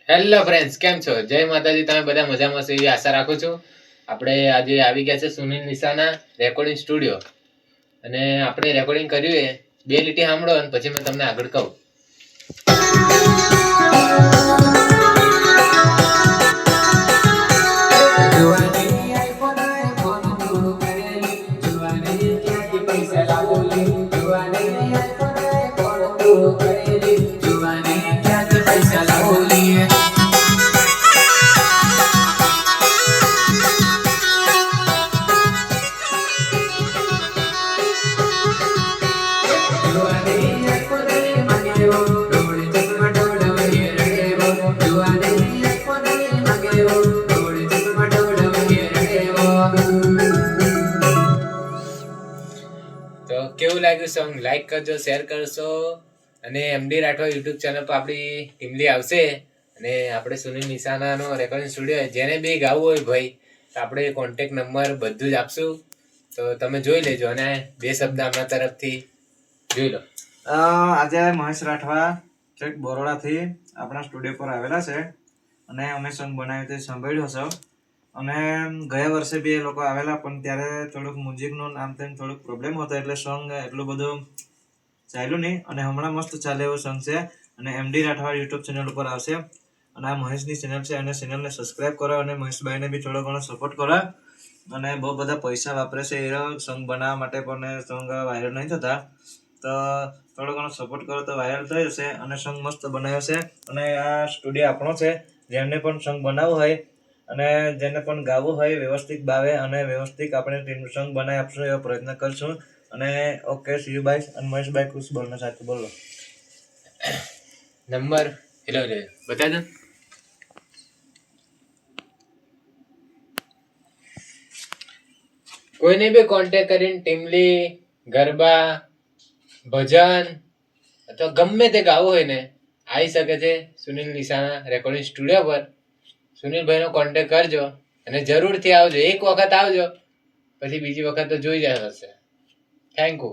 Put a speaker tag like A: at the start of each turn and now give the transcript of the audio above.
A: Hello friends, કેમ છો? જય માતાજી. તમે બધા મજામાં છો એવી આશા રાખું છું. આપણે આજે આવી ગયા છે સુનિલ નિશાના રેકોર્ડિંગ સ્ટુડિયો, અને આપણે રેકોર્ડિંગ કર્યું એ બે લીટી સાંભળો અને પછી મેં તમને આગળ કહું. તો કેવું લાગ્યું સોંગ? લાઈક કરજો, શેર કરશો, અને એમડી રાઠવા યુટ્યુબ ચેનલ પર આપણી ટીમલી આવશે, અને આપણે સુનિલ નિશાનાનો રેકોર્ડિંગ સ્ટુડિયો જેને બી ગાવું હોય ભાઈ, તો આપણે કોન્ટેક નંબર બધું જ આપશું. તો તમે જોઈ લેજો અને બે શબ્દ આપણા તરફથી જોઈ લો.
B: આજે મહેશ રાઠવા છેક બરોડાથી આપણા સ્ટુડિયો પર આવેલા છે, અને અમે સોંગ બનાવ્યું તે સાંભળ્યું હશો. અને ગયા વર્ષે બી એ લોકો આવેલા, પણ ત્યારે થોડુંક મ્યુઝિકનું નામ તેમ થોડુંક પ્રોબ્લેમ હતો, એટલે સોંગ એટલું બધું ચાલ્યું નહીં. અને હમણાં મસ્ત ચાલે એવું સોંગ છે, અને એમડી રાઠવા યુટ્યુબ ચેનલ ઉપર આવશે. અને આ મહેશની ચેનલ છે, અને ચેનલને સબસ્ક્રાઈબ કરો, અને મહેશભાઈને બી થોડો ઘણો સપોર્ટ કરો. અને બહુ બધા પૈસા વાપરે છે એ સોંગ બનાવવા માટે, પણ સોંગ વાયરલ નહીં થતા. તો થોડો ઘણો સપોર્ટ કરો તો વાયરલ થઈ જશે. અને સોંગ મસ્ત બનાવ્યો છે, અને આ સ્ટુડિયો આપણો છે. જેમને પણ સોંગ બનાવવું હોય અને જેને પણ ગાવું હોય વ્યવસ્થિત બાવે અને વ્યવસ્થિત આપણે ટીમ સોંગ બનાવી આપશું એવો પ્રયત્ન કરશું. અને ઓકે, સી યુ બાય. અને મહેશભાઈ ખુશ બોલના સાથે બોલો
A: નંબર હેલો બતા દો. કોઈને બી કોન્ટેક્ટ કરીને ટીમલી, ગરબા, ભજન અથવા ગમે તે ગાવું હોય ને આવી શકે છે સુનિલ નિશાના રેકોર્ડિંગ સ્ટુડિયો પર. સુનિલભાઈનો કોન્ટેક્ટ કરજો અને જરૂરથી આવજો. એક વખત આવજો, પછી બીજી વખત તો જોઈ જશે. Thank you.